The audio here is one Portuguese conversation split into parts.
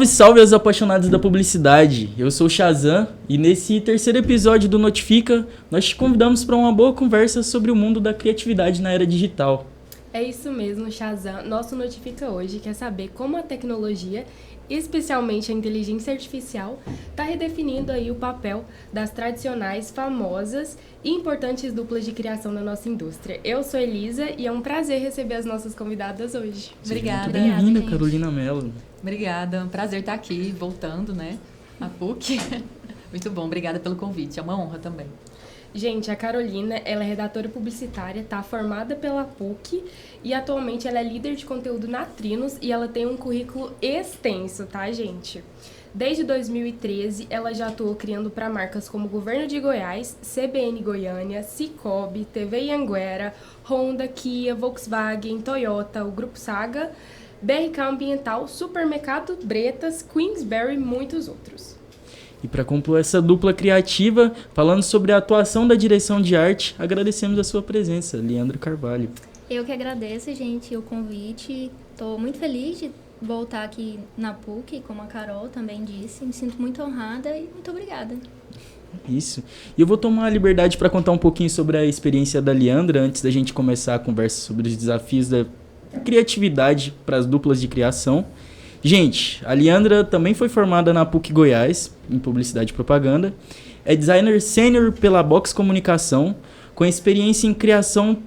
Salve, salve aos apaixonados da publicidade. Eu sou o Shazam e nesse terceiro episódio do Notifica, nós te convidamos para uma boa conversa sobre o mundo da criatividade na era digital. É isso mesmo, Shazam. Nosso Notifica hoje quer saber como a tecnologia, especialmente a inteligência artificial, está redefinindo aí o papel das tradicionais, famosas e importantes duplas de criação na nossa indústria. Eu sou Elisa e é um prazer receber as nossas convidadas hoje. Obrigada. Muito bem-vinda, Carolina Mello. Obrigada, um prazer estar aqui, voltando, né, à PUC. Muito bom, obrigada pelo convite, é uma honra também. Gente, a Carolina, ela é redatora publicitária, está formada pela PUC e atualmente ela é líder de conteúdo na Trinos e ela tem um currículo extenso, tá, gente? Desde 2013, ela já atuou criando para marcas como Governo de Goiás, CBN Goiânia, Cicobi, TV Anhanguera, Honda, Kia, Volkswagen, Toyota, o Grupo Saga, BRK Ambiental, Supermercado Bretas, Queensberry e muitos outros. E para compor essa dupla criativa, falando sobre a atuação da direção de arte, agradecemos a sua presença, Leandro Carvalho. Eu que agradeço, gente, o convite. Estou muito feliz de voltar aqui na PUC, como a Carol também disse. Me sinto muito honrada e muito obrigada. Isso. E eu vou tomar a liberdade para contar um pouquinho sobre a experiência da Leandra, antes da gente começar a conversa sobre os desafios da criatividade para as duplas de criação. Gente, a Leandra também foi formada na PUC Goiás, em Publicidade e Propaganda. É designer sênior pela Box Comunicação, com experiência em criação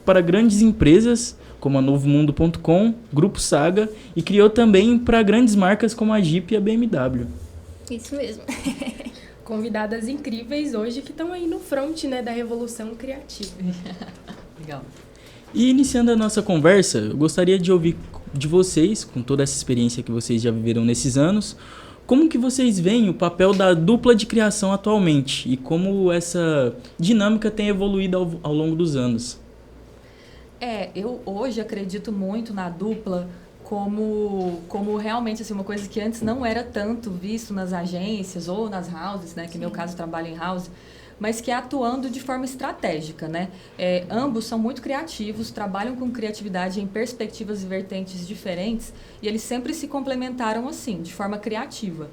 para grandes empresas, como a NovoMundo.com, Grupo Saga, e criou também para grandes marcas como a Jeep e a BMW. Isso mesmo. Convidadas incríveis hoje que estão aí no front, né, da revolução criativa. Legal. E iniciando a nossa conversa, eu gostaria de ouvir de vocês, com toda essa experiência que vocês já viveram nesses anos, como que vocês veem o papel da dupla de criação atualmente e como essa dinâmica tem evoluído ao longo dos anos? Eu hoje acredito muito na dupla como realmente assim, uma coisa que antes não era tanto visto nas agências ou nas houses, né, que no meu caso eu trabalho em house, mas que é atuando de forma estratégica, né? Ambos são muito criativos, trabalham com criatividade em perspectivas e vertentes diferentes e eles sempre se complementaram assim, de forma criativa.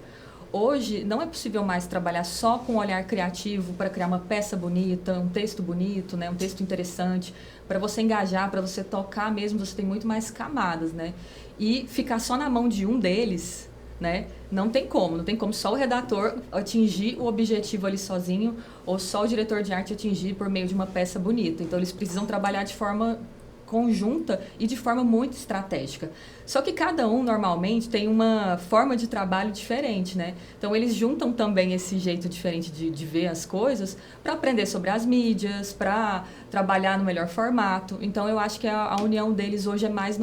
Hoje, não é possível mais trabalhar só com um olhar criativo para criar uma peça bonita, um texto bonito, né? Um texto interessante, para você engajar, para você tocar mesmo, você tem muito mais camadas, né? E ficar só na mão de um deles, né? Não tem como só o redator atingir o objetivo ali sozinho ou só o diretor de arte atingir por meio de uma peça bonita. Então, eles precisam trabalhar de forma conjunta e de forma muito estratégica. Só que cada um, normalmente, tem uma forma de trabalho diferente, né? Então, eles juntam também esse jeito diferente de ver as coisas para aprender sobre as mídias, para trabalhar no melhor formato. Então, eu acho que a união deles hoje é mais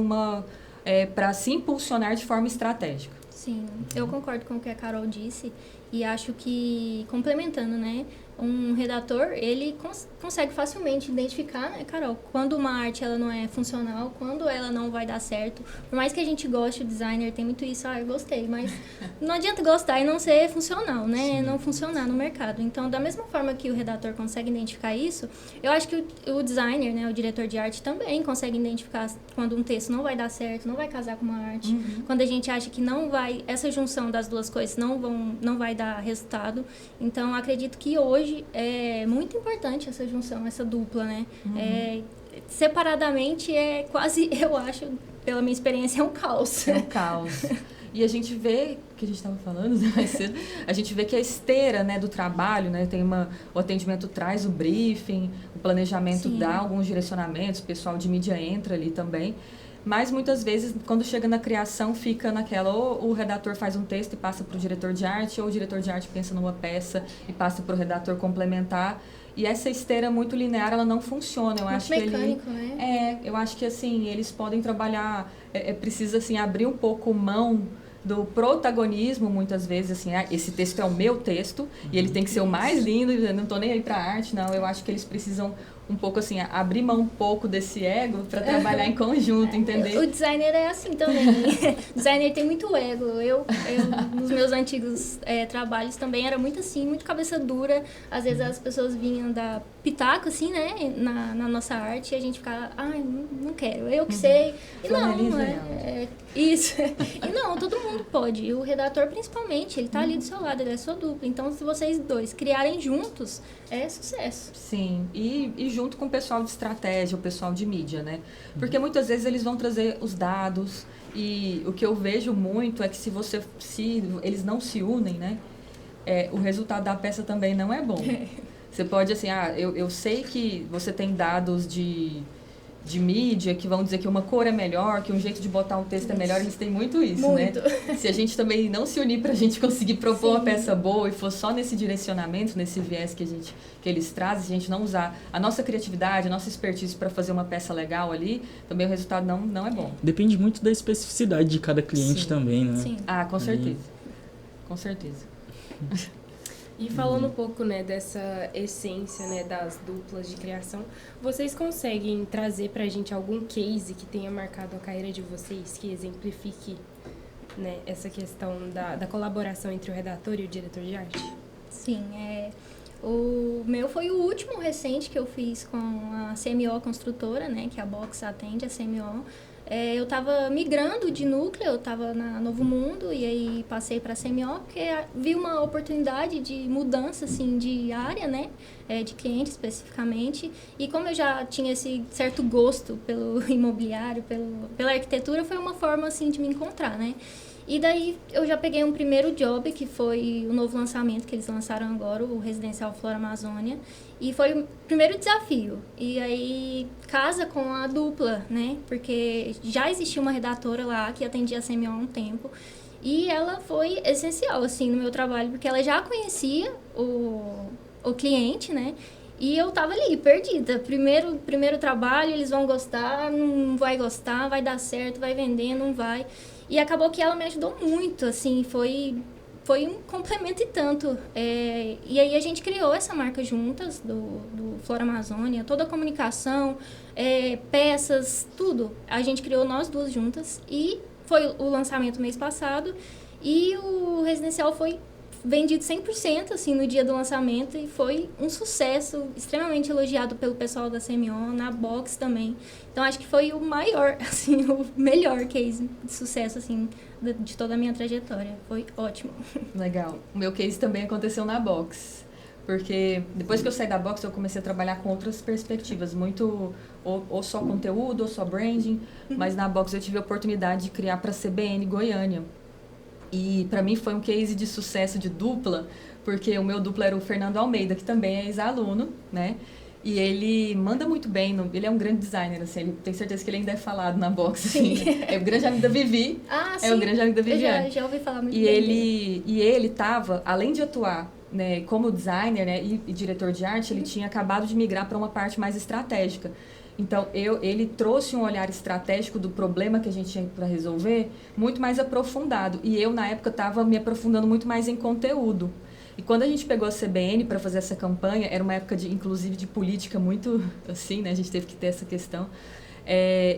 para se impulsionar de forma estratégica. Sim, eu concordo com o que a Carol disse e acho que, complementando, né, um redator, ele consegue facilmente identificar, né, Carol, quando uma arte ela não é funcional, quando ela não vai dar certo. Por mais que a gente goste, o designer tem muito isso, eu gostei, mas não adianta gostar e não ser funcional, né, não funcionar no mercado. Então, da mesma forma que o redator consegue identificar isso, eu acho que o designer, né, o diretor de arte também consegue identificar quando um texto não vai dar certo, não vai casar com uma arte, quando a gente acha que não vai, essa junção das duas coisas não vai dar resultado. Então, acredito que hoje é muito importante essa junção, essa dupla, né? Separadamente é quase, eu acho, pela minha experiência, é um caos. É um caos. E a gente vê, que a gente estava falando mais cedo, a gente vê que a esteira, né, do trabalho, né, o atendimento traz o briefing, o planejamento dá alguns direcionamentos, o pessoal de mídia entra ali também. Mas muitas vezes, quando chega na criação, fica naquela, ou o redator faz um texto e passa para o diretor de arte, ou o diretor de arte pensa numa peça e passa para o redator complementar. E essa esteira muito linear, ela não funciona. Eu acho mecânico, né? Eu acho que assim, eles podem trabalhar, precisa assim, abrir um pouco mão do protagonismo, muitas vezes, assim, esse texto é o meu texto e ele tem que ser o mais lindo, eu não estou nem aí para a arte, não. Eu acho que eles precisam um pouco assim, abrir mão um pouco desse ego para trabalhar em conjunto, entendeu? O designer é assim também. O designer tem muito ego. Eu nos meus antigos trabalhos também era muito assim, muito cabeça dura. Às vezes as pessoas vinham dar pitaco, assim, né, na nossa arte, e a gente ficava, ai, não quero, eu que sei. E não, isso. E não, todo mundo pode. E o redator, principalmente, ele tá ali do seu lado, ele é sua dupla. Então, se vocês dois criarem juntos, é sucesso. Sim, e junto com o pessoal de estratégia, o pessoal de mídia, né? Porque muitas vezes eles vão trazer os dados, e o que eu vejo muito é que se eles não se unem, né, o resultado da peça também não é bom. Você pode, assim, eu sei que você tem dados de mídia que vão dizer que uma cor é melhor, que um jeito de botar um texto é melhor, eles têm muito isso, muito, né? Se a gente também não se unir pra gente conseguir propor uma peça boa e for só nesse direcionamento, nesse viés que eles trazem, se a gente não usar a nossa criatividade, a nossa expertise para fazer uma peça legal ali, também o resultado não é bom. Depende muito da especificidade de cada cliente também, né? Sim. Com certeza. Com certeza. E falando um pouco, né, dessa essência, né, das duplas de criação, vocês conseguem trazer pra gente algum case que tenha marcado a carreira de vocês, que exemplifique, né, essa questão da colaboração entre o redator e o diretor de arte? Sim, o meu foi o último recente que eu fiz com a CMO Construtora, né, que a Box atende, a CMO. Eu estava migrando de núcleo, eu estava na Novo Mundo e aí passei para a CMO porque vi uma oportunidade de mudança assim, de área, né? De cliente especificamente. E como eu já tinha esse certo gosto pelo imobiliário, pela arquitetura, foi uma forma assim, de me encontrar, né? E daí eu já peguei um primeiro job, que foi o novo lançamento que eles lançaram agora, o Residencial Flora Amazônia. E foi o primeiro desafio. E aí casa com a dupla, né? Porque já existia uma redatora lá que atendia a CMO há um tempo. E ela foi essencial, assim, no meu trabalho, porque ela já conhecia o cliente, né? E eu tava ali, perdida. Primeiro trabalho, eles vão gostar, não vai gostar, vai dar certo, vai vender, não vai. E acabou que ela me ajudou muito, assim, foi um complemento e tanto. E aí a gente criou essa marca juntas, do Flora Amazônia, toda a comunicação, peças, tudo. A gente criou nós duas juntas e foi o lançamento mês passado. E o Residencial foi vendido 100%, assim, no dia do lançamento e foi um sucesso, extremamente elogiado pelo pessoal da CMO, na Box também. Então, acho que foi o maior, assim, o melhor case de sucesso, assim, de toda a minha trajetória. Foi ótimo. Legal. O meu case também aconteceu na Box, porque depois que eu saí da Box, eu comecei a trabalhar com outras perspectivas, muito ou só conteúdo, ou só branding, mas na Box eu tive a oportunidade de criar para a CBN Goiânia. E para mim foi um case de sucesso de dupla, porque o meu dupla era o Fernando Almeida, que também é ex-aluno, né? E ele manda muito bem, ele é um grande designer, assim, tenho certeza que ele ainda é falado na Box, assim. É o grande amigo da Vivi. Sim. O grande amigo da Viviane. Eu já ouvi falar muito bem dele. E ele estava, além de atuar, né, como designer, né, e diretor de arte, ele tinha acabado de migrar para uma parte mais estratégica. Então, ele trouxe um olhar estratégico do problema que a gente tinha para resolver muito mais aprofundado. E eu, na época, estava me aprofundando muito mais em conteúdo. E quando a gente pegou a CBN para fazer essa campanha, era uma época, inclusive, de política muito assim, né? A gente teve que ter essa questão.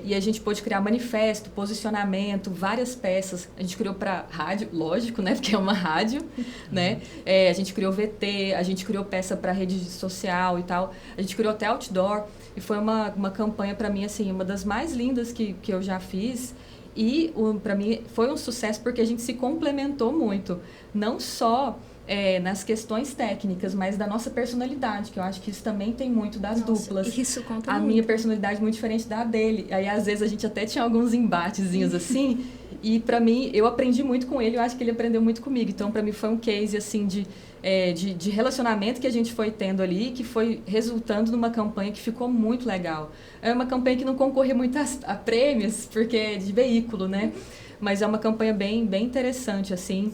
E a gente pôde criar manifesto, posicionamento, várias peças. A gente criou para rádio, lógico, né? Porque é uma rádio, né? A gente criou VT, a gente criou peça para rede social e tal. A gente criou até outdoor. E foi uma campanha, para mim, assim, uma das mais lindas que eu já fiz. E, para mim, foi um sucesso porque a gente se complementou muito. Não só nas questões técnicas, mas da nossa personalidade, que eu acho que isso também tem muito das duplas. Isso conta A muito. minha personalidade é muito diferente da dele. Aí, às vezes, a gente até tinha alguns embatezinhos assim. E, para mim, eu aprendi muito com ele, eu acho que ele aprendeu muito comigo. Então, para mim, foi um case, assim, de relacionamento que a gente foi tendo ali, que foi resultando numa campanha que ficou muito legal. É uma campanha que não concorre muito a prêmios, porque é de veículo, né? Mas é uma campanha bem, bem interessante, assim.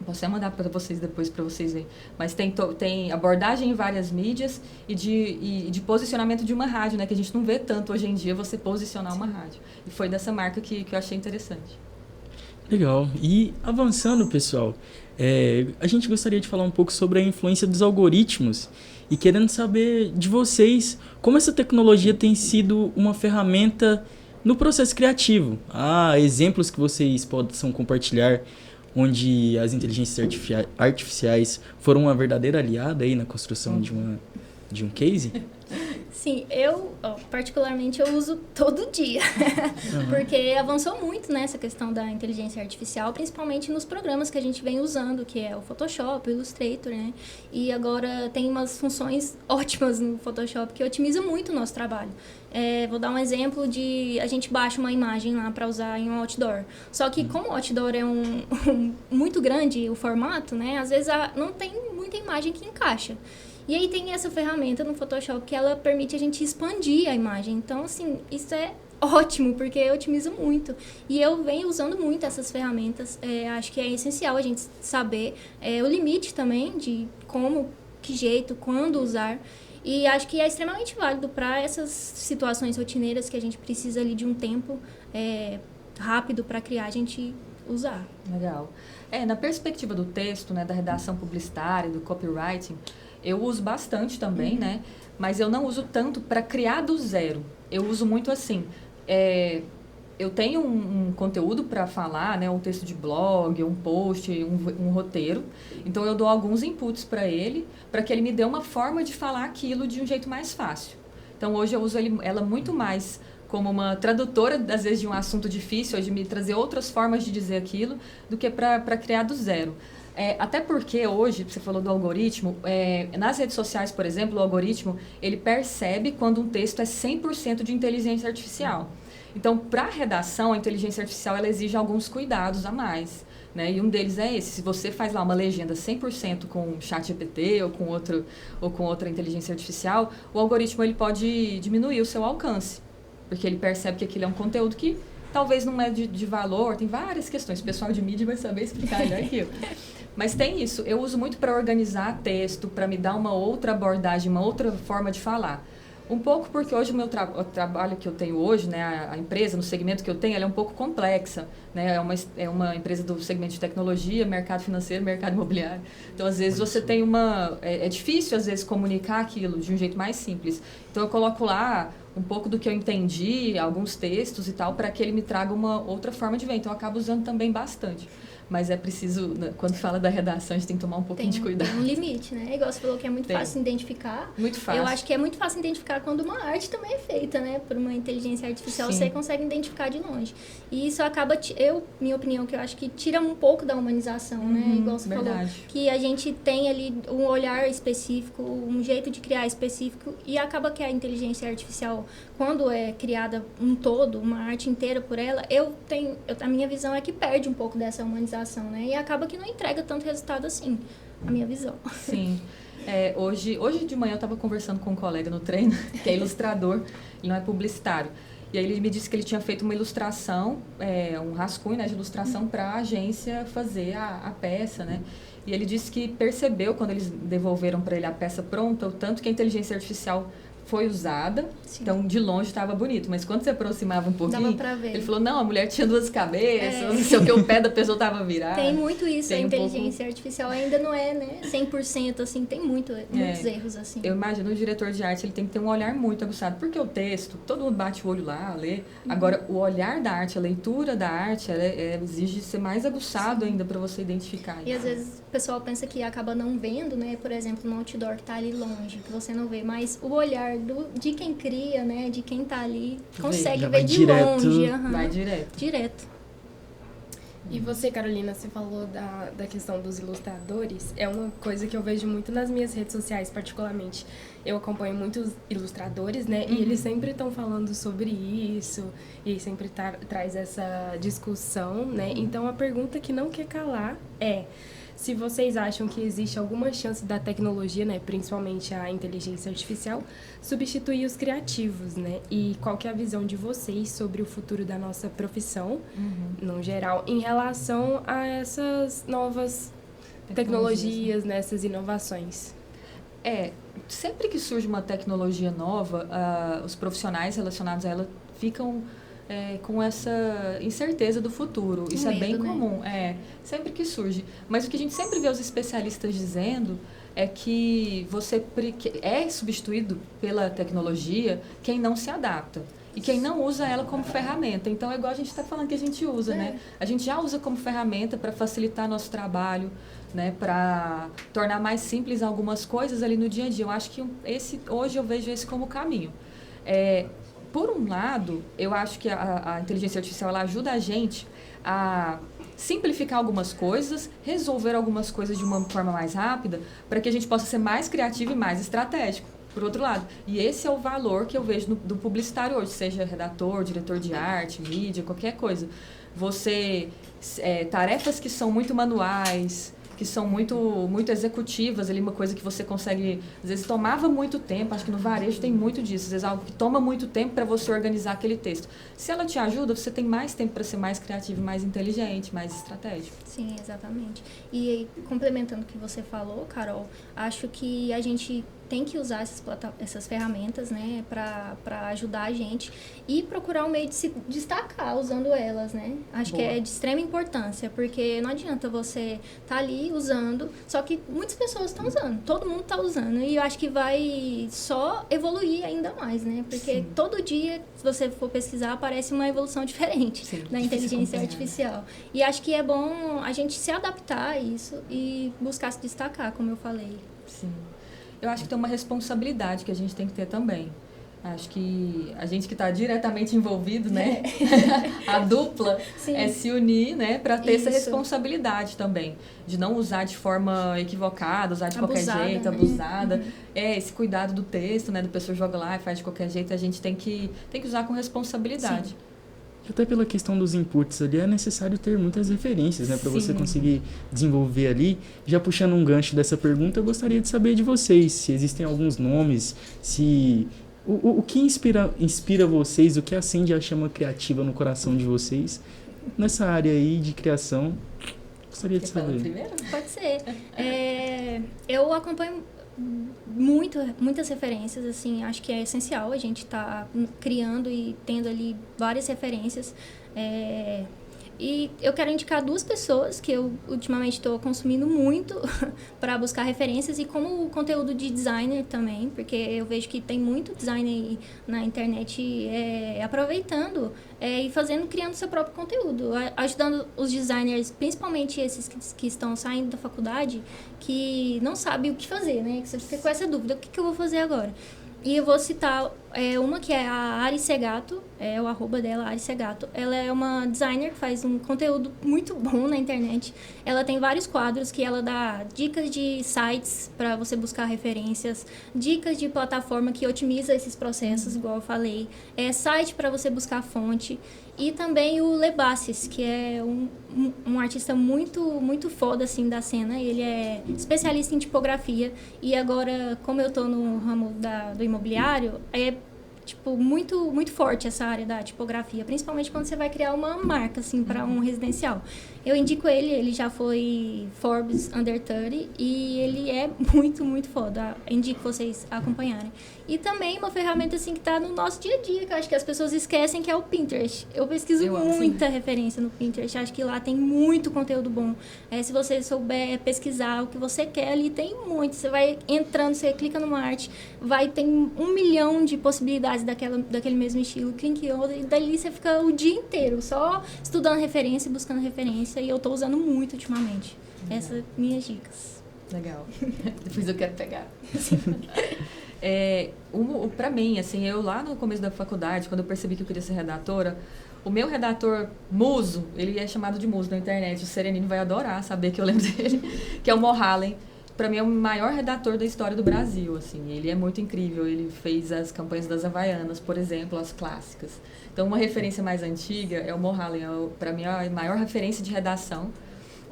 Posso até mandar para vocês depois, para vocês verem. Mas tem abordagem em várias mídias e de posicionamento de uma rádio, né? Que a gente não vê tanto hoje em dia você posicionar uma rádio. E foi dessa marca que eu achei interessante. Legal. E avançando, pessoal, a gente gostaria de falar um pouco sobre a influência dos algoritmos e querendo saber de vocês como essa tecnologia tem sido uma ferramenta no processo criativo. Exemplos que vocês possam compartilhar onde as inteligências artificiais foram uma verdadeira aliada aí na construção de um case? Sim, particularmente eu uso todo dia, porque avançou muito nessa questão da inteligência artificial, principalmente nos programas que a gente vem usando, que é o Photoshop, o Illustrator, né? E agora tem umas funções ótimas no Photoshop que otimiza muito o nosso trabalho. Vou dar um exemplo de a gente baixa uma imagem lá para usar em um outdoor. Só que como o outdoor é muito grande o formato, né? Às vezes não tem muita imagem que encaixa. E aí tem essa ferramenta no Photoshop que ela permite a gente expandir a imagem. Então, assim, isso é ótimo, porque otimiza muito. E eu venho usando muito essas ferramentas. Acho que é essencial a gente saber o limite também de como, que jeito, quando usar. E acho que é extremamente válido para essas situações rotineiras que a gente precisa ali de um tempo rápido para criar, a gente usar. Legal. Na perspectiva do texto, né, da redação publicitária, do copywriting, eu uso bastante também, né? Mas eu não uso tanto para criar do zero. Eu uso muito assim. Eu tenho um conteúdo para falar, né? Um texto de blog, um post, um roteiro. Então, eu dou alguns inputs para ele, para que ele me dê uma forma de falar aquilo de um jeito mais fácil. Então, hoje eu uso ela muito mais como uma tradutora, às vezes, de um assunto difícil, ou de me trazer outras formas de dizer aquilo, do que para criar do zero. Até porque hoje, você falou do algoritmo, nas redes sociais, por exemplo, o algoritmo, ele percebe quando um texto é 100% de inteligência artificial. Então, para a redação, a inteligência artificial ela exige alguns cuidados a mais, né? E um deles é esse: se você faz lá uma legenda 100% com o ChatGPT ou com outra inteligência artificial, o algoritmo ele pode diminuir o seu alcance, porque ele percebe que aquilo é um conteúdo que talvez não é de valor, tem várias questões. O pessoal de mídia vai saber explicar melhor aquilo. Mas tem isso, eu uso muito para organizar texto, para me dar uma outra abordagem, uma outra forma de falar. Um pouco porque hoje o trabalho que eu tenho hoje, né, a empresa, no segmento que eu tenho, ela é um pouco complexa, né? É uma empresa do segmento de tecnologia, mercado financeiro, mercado imobiliário. Então, às vezes, você tem é difícil, às vezes, comunicar aquilo de um jeito mais simples. Então, eu coloco lá um pouco do que eu entendi, alguns textos e tal, para que ele me traga uma outra forma de ver. Então, eu acabo usando também bastante. Mas é preciso, quando fala da redação, a gente tem que tomar um pouquinho de cuidado. Tem um limite, né? Igual você falou que é muito fácil identificar. Muito fácil. Eu acho que é muito fácil identificar quando uma arte também é feita, né? Por uma inteligência artificial, Sim. Você consegue identificar de longe. E isso acaba, minha opinião, que eu acho que tira um pouco da humanização, né? Igual você falou, que a gente tem ali um olhar específico, um jeito de criar específico, e acaba que a inteligência artificial, quando é criada um todo, uma arte inteira por ela, a minha visão é que perde um pouco dessa humanização, né? E acaba que não entrega tanto resultado assim, a minha visão. Sim. Hoje de manhã eu estava conversando com um colega no treino, que é ilustrador, ele não é publicitário. E aí ele me disse que ele tinha feito uma ilustração, um rascunho, né, de ilustração para a agência fazer a peça, né? E ele disse que percebeu, quando eles devolveram para ele a peça pronta, o tanto que a inteligência artificial foi usada. Sim. Então, de longe estava bonito, mas quando se aproximava um pouquinho, dava pra ver. Ele falou, não, a mulher tinha duas cabeças, não sei o que, o pé da pessoa estava virado. Tem muito isso, a inteligência artificial ainda não é, né, 100%, assim, tem muitos erros, assim. Eu imagino o diretor de arte, ele tem que ter um olhar muito aguçado, porque o texto, todo mundo bate o olho lá, lê, agora o olhar da arte, a leitura da arte, ela exige ser mais aguçado ainda para você identificar. E às vezes o pessoal pensa que acaba não vendo, né, por exemplo, no outdoor que está ali longe, que você não vê, mas o olhar de quem cria, né, de quem tá ali, consegue ver de longe. Vai direto. Direto. E você, Carolina, você falou da questão dos ilustradores. É uma coisa que eu vejo muito nas minhas redes sociais, particularmente. Eu acompanho muitos ilustradores, né? E eles sempre estão falando sobre isso. E sempre traz essa discussão, né? Então, a pergunta que não quer calar é: se vocês acham que existe alguma chance da tecnologia, né, principalmente a inteligência artificial, substituir os criativos, né? E qual que é a visão de vocês sobre o futuro da nossa profissão, no geral, em relação a essas novas tecnologias, né, essas inovações? Sempre que surge uma tecnologia nova, os profissionais relacionados a ela ficam com essa incerteza do futuro. Isso Medo, é bem né? comum, sempre que surge. Mas o que a gente sempre vê os especialistas dizendo é que é substituído pela tecnologia quem não se adapta. E quem não usa ela como ferramenta. Então, é igual a gente está falando que a gente usa, né? A gente já usa como ferramenta para facilitar nosso trabalho, né? Para tornar mais simples algumas coisas ali no dia a dia. Eu acho que hoje eu vejo esse como caminho. Por um lado, eu acho que a inteligência artificial ela ajuda a gente a simplificar algumas coisas, resolver algumas coisas de uma forma mais rápida, para que a gente possa ser mais criativo e mais estratégico. Por outro lado, e esse é o valor que eu vejo do publicitário hoje, seja redator, diretor de arte, mídia, qualquer coisa. Tarefas que são muito manuais, que são muito executivas, ali uma coisa que você consegue, às vezes tomava muito tempo, acho que no varejo tem muito disso, às vezes algo que toma muito tempo para você organizar aquele texto. Se ela te ajuda, você tem mais tempo para ser mais criativo, mais inteligente, mais estratégico. Sim, exatamente. E complementando o que você falou, Carol, acho que a gente tem que usar essas ferramentas, né, para ajudar a gente e procurar um meio de se destacar usando elas, né? Acho que é de extrema importância, porque não adianta você estar ali usando, só que muitas pessoas estão usando, todo mundo está usando, e eu acho que vai só evoluir ainda mais, né? Porque todo dia, se você for pesquisar, aparece uma evolução diferente da inteligência artificial. E acho que é bom a gente se adaptar a isso e buscar se destacar, como eu falei. Sim. Eu acho que tem uma responsabilidade que a gente tem que ter também. Acho que a gente que está diretamente envolvido, né? A dupla é se unir, né? Para ter essa responsabilidade também. De não usar de forma equivocada, usar de qualquer jeito, abusada. Esse cuidado do texto, né? Da pessoa joga lá e faz de qualquer jeito. A gente tem que usar com responsabilidade. Sim. Até pela questão dos inputs ali, é necessário ter muitas referências, né? Para você conseguir desenvolver ali. Já puxando um gancho dessa pergunta, eu gostaria de saber de vocês, se existem alguns nomes, se... O que inspira vocês, o que acende a chama criativa no coração de vocês nessa área aí de criação? Gostaria de saber. Primeiro? Pode ser. Eu acompanho muitas referências, assim, acho que é essencial a gente estar criando e tendo ali várias referências. E eu quero indicar 2 pessoas que eu ultimamente estou consumindo muito para buscar referências e como conteúdo de designer também, porque eu vejo que tem muito designer aí na internet aproveitando e criando seu próprio conteúdo, ajudando os designers, principalmente esses que estão saindo da faculdade, que não sabem o que fazer, né? Que você fica com essa dúvida, o que eu vou fazer agora? E eu vou citar uma que é a Ari Segato, o arroba dela, Ari Segato. Ela é uma designer que faz um conteúdo muito bom na internet. Ela tem vários quadros que ela dá dicas de sites para você buscar referências, dicas de plataforma que otimiza esses processos, igual eu falei, site para você buscar fonte. E também o Lebassis, que é um artista muito foda, assim, da cena. Ele é especialista em tipografia. E agora, como eu tô no ramo do imobiliário, muito forte essa área da tipografia. Principalmente quando você vai criar uma marca, assim, para um residencial. Eu indico ele já foi Forbes Under 30 e ele é muito foda. Indico vocês acompanharem. E também uma ferramenta, assim, que tá no nosso dia a dia, que eu acho que as pessoas esquecem, que é o Pinterest. Eu pesquiso muita referência no Pinterest. Acho que lá tem muito conteúdo bom. Se você souber pesquisar o que você quer, ali tem muito. Você vai entrando, você clica numa arte, tem 1 milhão de possibilidades daquele mesmo estilo, clique e dali você fica o dia inteiro só estudando referência e buscando referência, e eu tô usando muito ultimamente. Essas minhas dicas. Legal. Depois eu quero pegar. Pra mim, assim, eu lá no começo da faculdade, quando eu percebi que eu queria ser redatora, o meu redator muso, ele é chamado de muso na internet, o Serenino vai adorar saber que eu lembro dele, que é o Mohallen. Para mim é o maior redator da história do Brasil, assim. Ele é muito incrível. Ele fez as campanhas das Havaianas, por exemplo, as clássicas. Então, uma referência mais antiga é o Mohallen. Para mim, é a maior referência de redação.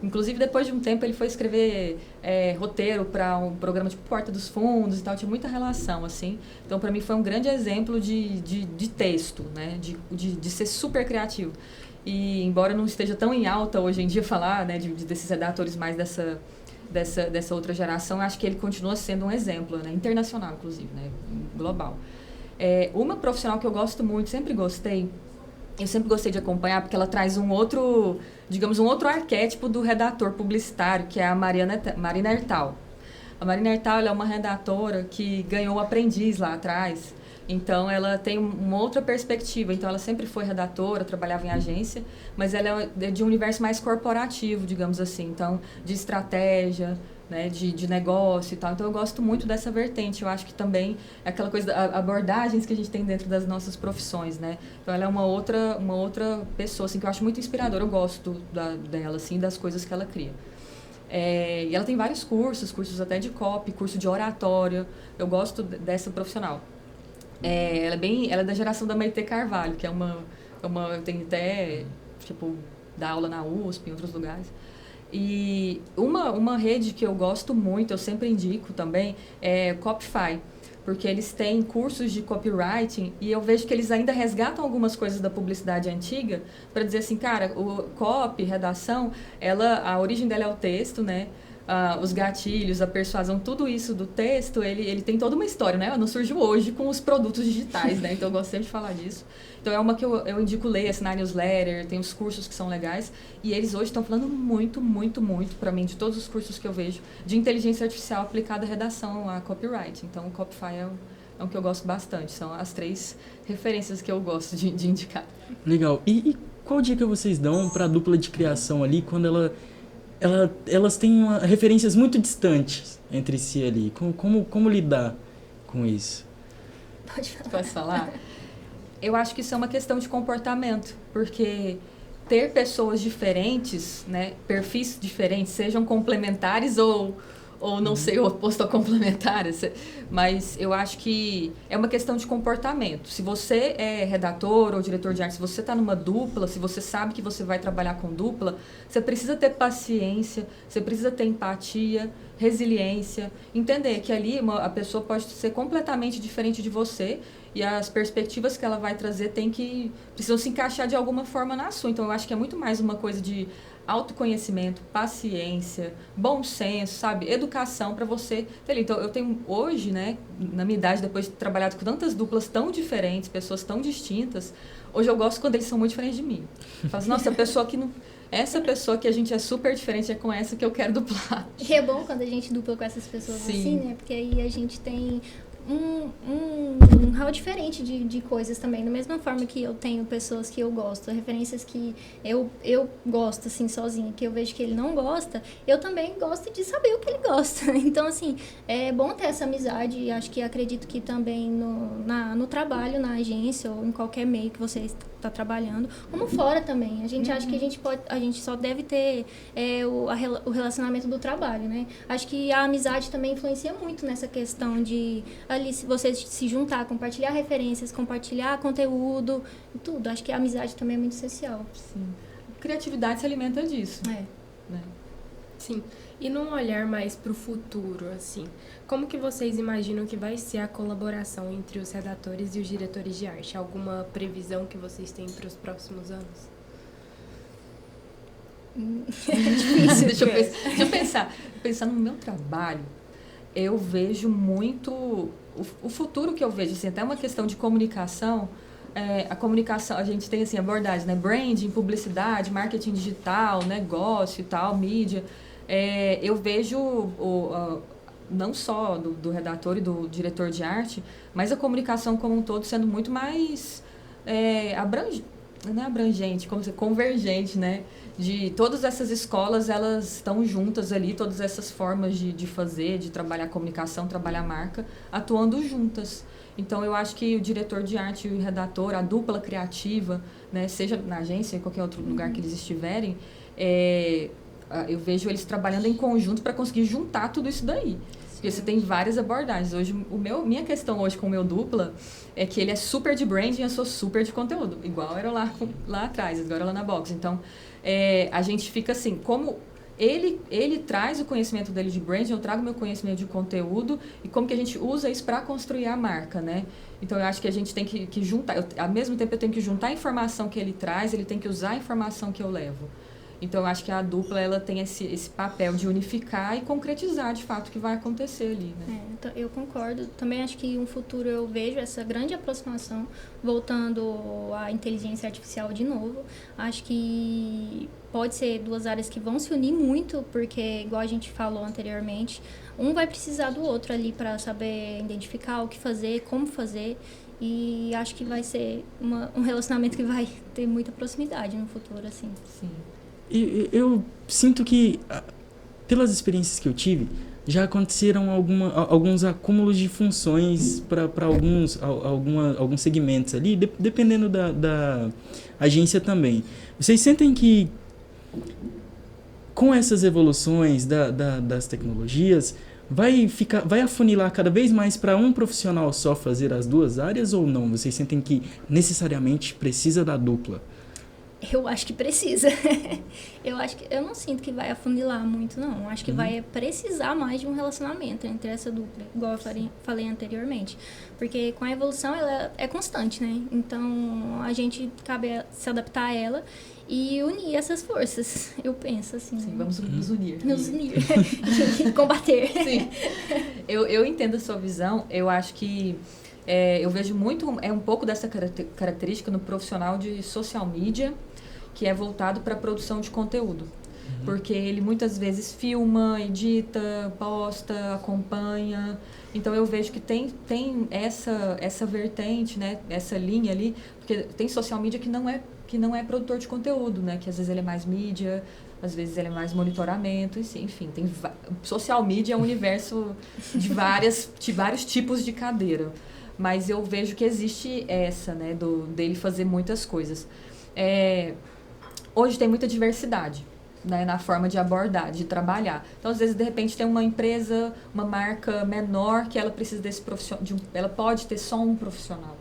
Inclusive, depois de um tempo, ele foi escrever roteiro para um programa tipo Porta dos Fundos e tal. Tinha muita relação, assim. Então, para mim, foi um grande exemplo de texto, né? De ser super criativo. E, embora não esteja tão em alta hoje em dia falar, né, desses redatores mais dessa outra geração, acho que ele continua sendo um exemplo, né? Internacional, inclusive, né? Global. Uma profissional que eu gosto muito, sempre gostei, eu sempre gostei de acompanhar porque ela traz um outro arquétipo do redator publicitário, que é a Marina Hertal. A Marina Hertal ela é uma redatora que ganhou o Aprendiz lá atrás, então ela tem uma outra perspectiva. Então ela sempre foi redatora, trabalhava em agência, mas ela é de um universo mais corporativo, digamos assim, então de estratégia, né, de negócio e tal. Então eu gosto muito dessa vertente. Eu acho que também é aquela coisa abordagens que a gente tem dentro das nossas profissões, né? Então ela é uma outra pessoa assim que eu acho muito inspiradora. Eu gosto dela assim, das coisas que ela cria. E ela tem vários cursos até de copy, curso de oratória. Eu gosto dessa profissional. Ela é da geração da Maite Carvalho, que tem até, tipo, dá aula na USP, em outros lugares. E uma rede que eu gosto muito, eu sempre indico também, é Copify, porque eles têm cursos de copywriting e eu vejo que eles ainda resgatam algumas coisas da publicidade antiga para dizer assim, cara, o copy, redação, a origem dela é o texto, né? Os gatilhos, a persuasão, tudo isso do texto, ele tem toda uma história, né? Não surgiu hoje com os produtos digitais, né? Então eu gosto sempre de falar disso. Então é uma que eu indico ler, assinar newsletter, tem os cursos que são legais. E eles hoje estão falando muito, muito, muito, para mim, de todos os cursos que eu vejo, de inteligência artificial aplicada à redação, a copyright. Então o Copify é um que eu gosto bastante. São as 3 referências que eu gosto de indicar. Legal. E qual dica vocês dão para a dupla de criação ali, quando elas têm referências muito distantes entre si ali? Como lidar com isso? Pode falar. Posso falar? Eu acho que isso é uma questão de comportamento, porque ter pessoas diferentes, né, perfis diferentes, sejam complementares ou não sei, o oposto a complementar, mas eu acho que é uma questão de comportamento. Se você é redator ou diretor de arte, se você está numa dupla, se você sabe que você vai trabalhar com dupla, você precisa ter paciência, você precisa ter empatia, resiliência, entender que ali a pessoa pode ser completamente diferente de você e as perspectivas que ela vai trazer precisam se encaixar de alguma forma na sua. Então eu acho que é muito mais uma coisa de autoconhecimento, paciência, bom senso, sabe? Educação para você ter. Então, eu tenho hoje, né, na minha idade, depois de ter trabalhado com tantas duplas tão diferentes, pessoas tão distintas, hoje eu gosto quando eles são muito diferentes de mim. Eu falo assim, nossa, essa pessoa que a gente é super diferente é com essa que eu quero duplar. E é bom quando a gente dupla com essas pessoas. Sim. Assim, né? Porque aí a gente tem um rol diferente de coisas também. Da mesma forma que eu tenho pessoas que eu gosto, referências que eu gosto, assim, sozinha, que eu vejo que ele não gosta, eu também gosto de saber o que ele gosta. Então, assim, é bom ter essa amizade e acredito que também no trabalho, na agência ou em qualquer meio que você está trabalhando, como fora também. A gente acha que a gente só deve ter o relacionamento do trabalho, né? Acho que a amizade também influencia muito nessa questão de ali se você se juntar, compartilhar referências, compartilhar conteúdo, tudo. Acho que a amizade também é muito essencial. Sim. Criatividade se alimenta disso. Né? Sim. E num olhar mais pro futuro, assim, como que vocês imaginam que vai ser a colaboração entre os redatores e os diretores de arte? Alguma previsão que vocês têm para os próximos anos? Difícil. Deixa eu pensar. Pensando no meu trabalho, eu vejo muito o futuro que eu vejo, assim, até uma questão de comunicação. A comunicação, a gente tem assim abordagens, né? Branding, publicidade, marketing digital, negócio e tal, mídia. Eu vejo não só do redator e do diretor de arte, mas a comunicação como um todo sendo muito mais abrangente, como convergente, né? De todas essas escolas, elas estão juntas ali, todas essas formas de fazer, de trabalhar a comunicação, trabalhar a marca, atuando juntas. Então, eu acho que o diretor de arte e o redator, a dupla criativa, né, seja na agência ou em qualquer outro lugar que eles estiverem, eu vejo eles trabalhando em conjunto para conseguir juntar tudo isso daí. Porque você tem várias abordagens. Hoje, minha questão hoje com o meu dupla é que ele é super de branding e eu sou super de conteúdo. Igual era lá atrás, agora lá na Box. Então, a gente fica assim, como ele traz o conhecimento dele de branding, eu trago meu conhecimento de conteúdo e como que a gente usa isso para construir a marca, né? Então, eu acho que a gente tem que juntar. Ao mesmo tempo, eu tenho que juntar a informação que ele traz, ele tem que usar a informação que eu levo. Então, eu acho que a dupla ela tem esse papel de unificar e concretizar, de fato, o que vai acontecer ali, né? Então, eu concordo. Também acho que no futuro eu vejo essa grande aproximação, voltando à inteligência artificial de novo. Acho que pode ser duas áreas que vão se unir muito, porque, igual a gente falou anteriormente, um vai precisar do outro ali para saber identificar o que fazer, como fazer. E acho que vai ser um relacionamento que vai ter muita proximidade no futuro, assim. Sim. Eu sinto que, pelas experiências que eu tive, já aconteceram alguns acúmulos de funções para alguns segmentos ali, dependendo da agência também. Vocês sentem que, com essas evoluções das tecnologias, vai afunilar cada vez mais para um profissional só fazer as duas áreas ou não? Vocês sentem que necessariamente precisa da dupla? Eu acho que precisa. Eu não sinto que vai afunilar muito, não. Eu acho que vai precisar mais de um relacionamento entre essa dupla, igual eu falei anteriormente. Porque com a evolução, ela é constante, né? Então, a gente cabe se adaptar a ela e unir essas forças, eu penso, assim. Sim, vamos nos unir. Nos unir. Combater. Sim. Eu entendo a sua visão. Eu acho que eu vejo muito, um pouco dessa característica no profissional de social media, que é voltado para a produção de conteúdo. Porque ele muitas vezes filma, edita, posta, acompanha. Então eu vejo que tem essa vertente, né? Essa linha ali, porque tem social media que não é produtor de conteúdo, né? Que às vezes ele é mais mídia, às vezes ele é mais monitoramento, enfim, social media é um universo de vários tipos de cadeira. Mas eu vejo que existe essa, né, dele fazer muitas coisas. Hoje tem muita diversidade, né, na forma de abordar, de trabalhar. Então, às vezes, de repente, tem uma empresa, uma marca menor que ela precisa desse profissional, ela pode ter só um profissional,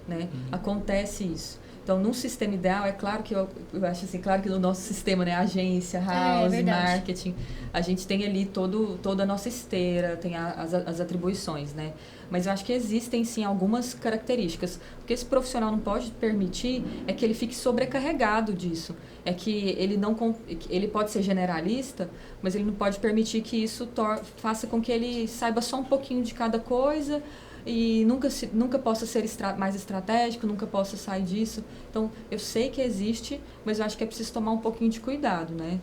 né? Acontece isso. Então, num sistema ideal, é claro que eu acho assim, claro que no nosso sistema, né, agência, house, marketing, a gente tem ali toda a nossa esteira, tem as atribuições, né? Mas eu acho que existem, sim, algumas características. O que esse profissional não pode permitir é que ele fique sobrecarregado disso. É que ele pode ser generalista, mas ele não pode permitir que isso faça com que ele saiba só um pouquinho de cada coisa e nunca possa ser mais estratégico, nunca possa sair disso. Então, eu sei que existe, mas eu acho que é preciso tomar um pouquinho de cuidado, né?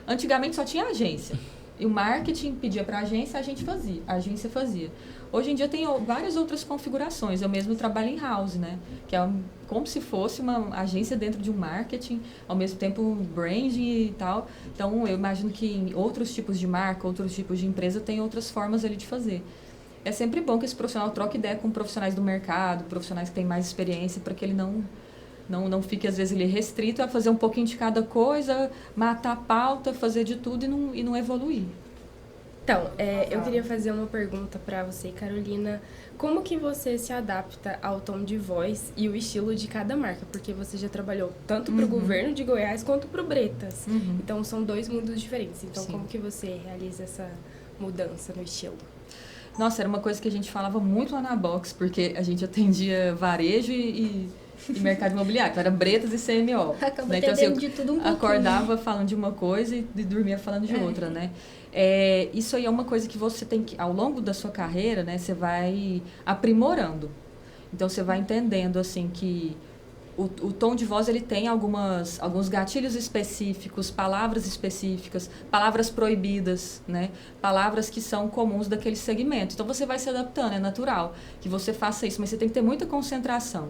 Antigamente só tinha agência. E o marketing pedia para a agência fazia. Hoje em dia tem várias outras configurações. Eu mesmo trabalho em house, né? Que é como se fosse uma agência dentro de um marketing, ao mesmo tempo branding e tal. Então, eu imagino que em outros tipos de marca, outros tipos de empresa, tem outras formas ali de fazer. É sempre bom que esse profissional troque ideia com profissionais do mercado, profissionais que têm mais experiência, para que ele não fique, às vezes, ele restrito a fazer um pouquinho de cada coisa, matar a pauta, fazer de tudo e não evoluir. Então, eu queria fazer uma pergunta para você, Carolina. Como que você se adapta ao tom de voz e o estilo de cada marca? Porque você já trabalhou tanto para o governo de Goiás quanto para o Bretas. Então, são dois mundos diferentes. Então, Sim. Como que você realiza essa mudança no estilo? Nossa, era uma coisa que a gente falava muito lá na Box, porque a gente atendia varejo e mercado imobiliário, então era Bretas e CMO. Acaba né? Então, assim, de tudo um pouquinho. Acordava falando de uma coisa e dormia falando de outra, né? Isso aí é uma coisa que você tem que, ao longo da sua carreira, né, você vai aprimorando. Então, você vai entendendo, assim, que o tom de voz, ele tem alguns gatilhos específicos, palavras específicas, palavras proibidas, né? Palavras que são comuns daquele segmento. Então, você vai se adaptando, é natural que você faça isso, mas você tem que ter muita concentração.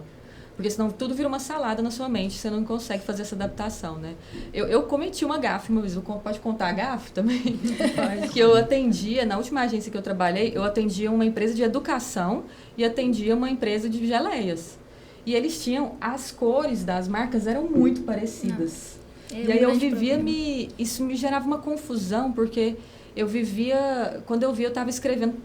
Porque senão tudo vira uma salada na sua mente, você não consegue fazer essa adaptação, né? Eu cometi uma gafe uma vez, pode contar a gafe também? Que eu atendia, na última agência que eu trabalhei, eu atendia uma empresa de educação e atendia uma empresa de geleias. E eles tinham, as cores das marcas eram muito parecidas. E aí isso me gerava uma confusão, porque quando eu via, eu estava escrevendo...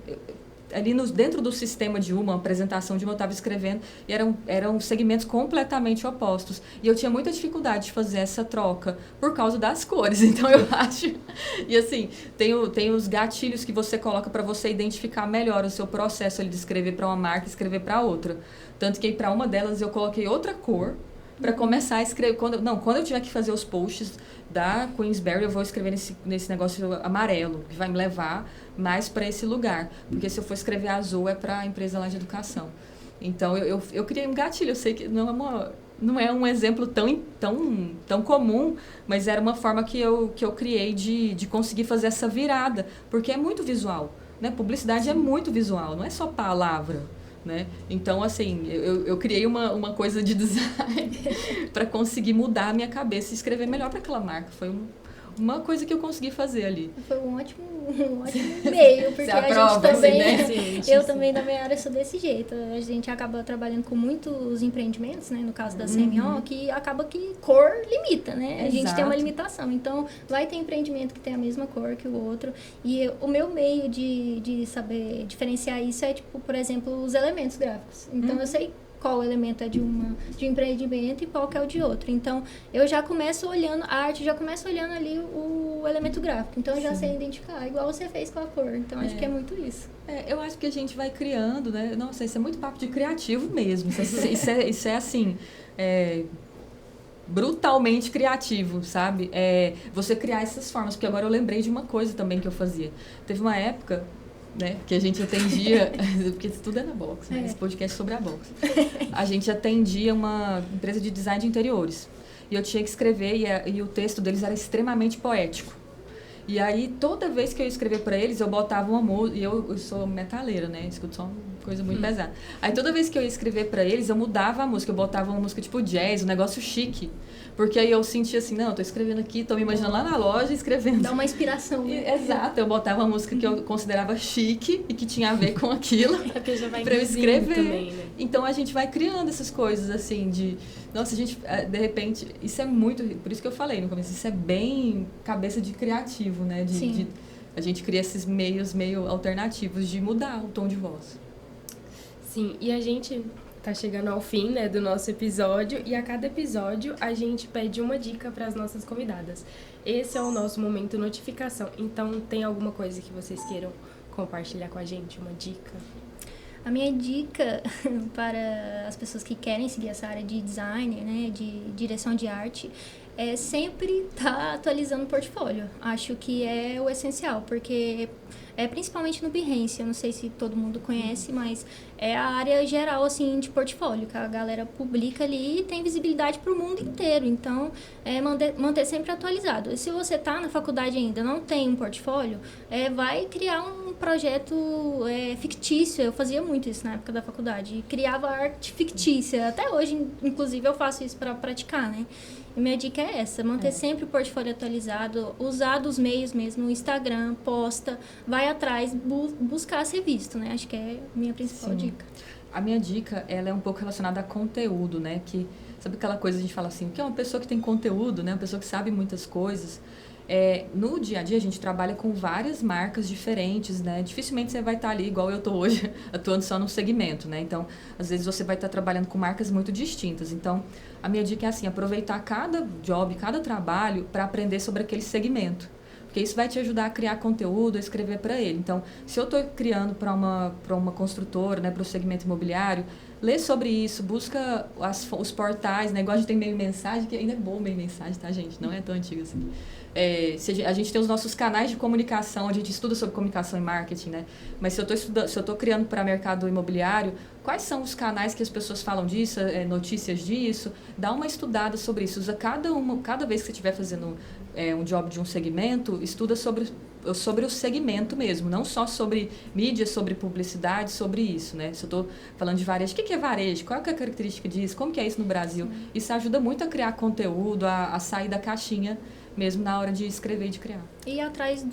Ali dentro do sistema de uma apresentação de uma, eu estava escrevendo, e eram segmentos completamente opostos. E eu tinha muita dificuldade de fazer essa troca por causa das cores. Então, eu acho... E, assim, tem os gatilhos que você coloca para você identificar melhor o seu processo ali de escrever para uma marca e escrever para outra. Tanto que para uma delas eu coloquei outra cor, para começar a escrever. Quando eu tiver que fazer os posts da Queensberry, eu vou escrever nesse negócio amarelo, que vai me levar mais para esse lugar. Porque se eu for escrever azul, é para a empresa lá de educação. Então, eu criei um gatilho. Eu sei que não é um exemplo tão comum, mas era uma forma que eu criei de conseguir fazer essa virada, porque é muito visual, né? Publicidade é muito visual, não é só palavra, né? Então, assim, eu criei uma coisa de design para conseguir mudar a minha cabeça e escrever melhor para aquela marca. Foi uma coisa que eu consegui fazer ali. Foi um ótimo meio, porque a gente também, né? eu também na minha área sou desse jeito. A gente acaba trabalhando com muitos empreendimentos, né, no caso da CMO, que acaba que cor limita, né? Exato. A gente tem uma limitação. Então, vai ter empreendimento que tem a mesma cor que o outro. E o meu meio de saber diferenciar isso é, tipo, por exemplo, os elementos gráficos. Então, eu sei qual elemento é de um empreendimento e qual que é o de outro. Então, eu já começo olhando, a arte já começa olhando ali o elemento gráfico. Então, eu já sei identificar, igual você fez com a cor. Então, acho que é muito isso. Eu acho que a gente vai criando, né? Nossa, isso é muito papo de criativo mesmo. Isso é assim, brutalmente criativo, sabe? Você criar essas formas. Porque agora eu lembrei de uma coisa também que eu fazia. Teve uma época, né, que a gente atendia, porque tudo é na Box, né? Esse podcast é sobre a Box. A gente atendia uma empresa de design de interiores. E eu tinha que escrever, e o texto deles era extremamente poético. E aí, toda vez que eu ia escrever para eles, eu botava uma música, e eu sou metaleira, né? Escuto só uma coisa muito pesada. Aí, toda vez que eu ia escrever para eles, eu mudava a música, eu botava uma música tipo jazz, um negócio chique. Porque aí eu sentia assim, não, eu tô escrevendo aqui, tô me imaginando lá na loja escrevendo. Dá uma inspiração. Exato, eu botava uma música que eu considerava chique e que tinha a ver com aquilo pra eu escrever. Também, né? Então a gente vai criando essas coisas assim de... Nossa, a gente, de repente, isso é muito... Por isso que eu falei no começo, isso é bem cabeça de criativo, né? A gente cria esses meios meio alternativos de mudar o tom de voz. Sim, e a gente tá chegando ao fim, né, do nosso episódio, e a cada episódio a gente pede uma dica para as nossas convidadas. Esse é o nosso momento notificação. Então, tem alguma coisa que vocês queiram compartilhar com a gente? Uma dica? A minha dica para as pessoas que querem seguir essa área de design, né, de direção de arte, é sempre estar atualizando o portfólio. Acho que é o essencial, porque principalmente no Behance, eu não sei se todo mundo conhece, mas é a área geral, assim, de portfólio, que a galera publica ali e tem visibilidade para o mundo inteiro. Então, manter sempre atualizado. E se você está na faculdade ainda, não tem um portfólio, vai criar um projeto fictício. Eu fazia muito isso na época da faculdade, criava arte fictícia. Até hoje, inclusive, eu faço isso para praticar, né? E minha dica é essa, manter sempre o portfólio atualizado, usar dos meios mesmo, o Instagram, posta, vai atrás, buscar ser visto, né? Acho que é a minha principal dica. A minha dica, ela é um pouco relacionada a conteúdo, né? Que, sabe aquela coisa, a gente fala assim, que é uma pessoa que tem conteúdo, né? Uma pessoa que sabe muitas coisas. No dia a dia, a gente trabalha com várias marcas diferentes, né? Dificilmente você vai estar ali, igual eu estou hoje, atuando só num segmento, né? Então, às vezes você vai estar trabalhando com marcas muito distintas. Então, a minha dica é assim, aproveitar cada job, cada trabalho para aprender sobre aquele segmento. Porque isso vai te ajudar a criar conteúdo, a escrever para ele. Então, se eu estou criando para uma construtora, né, para o segmento imobiliário, lê sobre isso, busca os portais, né? Igual a gente tem meio mensagem, que ainda é bom meio mensagem, tá, gente? Não é tão antigo assim. A gente tem os nossos canais de comunicação, a gente estuda sobre comunicação e marketing, né? Mas se eu estou criando para mercado imobiliário, quais são os canais que as pessoas falam disso, notícias disso? Dá uma estudada sobre isso. Usa cada vez que você estiver fazendo um job de um segmento, estuda sobre o segmento mesmo, não só sobre mídia, sobre publicidade, sobre isso, né? Se eu estou falando de varejo, o que é varejo? Qual é a característica disso? Como que é isso no Brasil? Isso ajuda muito a criar conteúdo, a sair da caixinha mesmo na hora de escrever e de criar. E ir atrás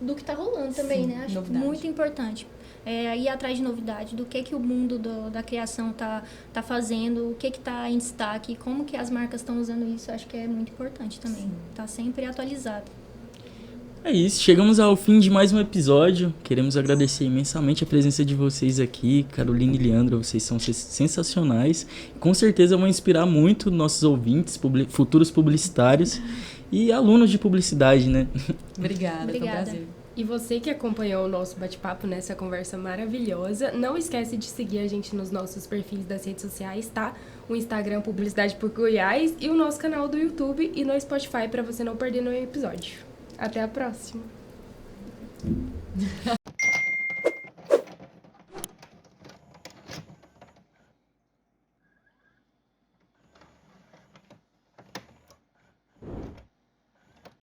do que está rolando também, né? Acho muito importante. Ir atrás de novidade, do que o mundo da criação tá fazendo, o que está em destaque, como que as marcas estão usando isso, acho que é muito importante também. Tá sempre atualizado. É isso, chegamos ao fim de mais um episódio. Queremos agradecer imensamente a presença de vocês aqui, Carolina e Leandra, vocês são sensacionais. Com certeza vão inspirar muito nossos ouvintes, futuros publicitários e alunos de publicidade, né? Obrigada. Foi um prazer. E você que acompanhou o nosso bate-papo nessa conversa maravilhosa, não esquece de seguir a gente nos nossos perfis das redes sociais, tá? O Instagram Publicidade por Goiás e o nosso canal do YouTube e no Spotify para você não perder nenhum episódio. Até a próxima!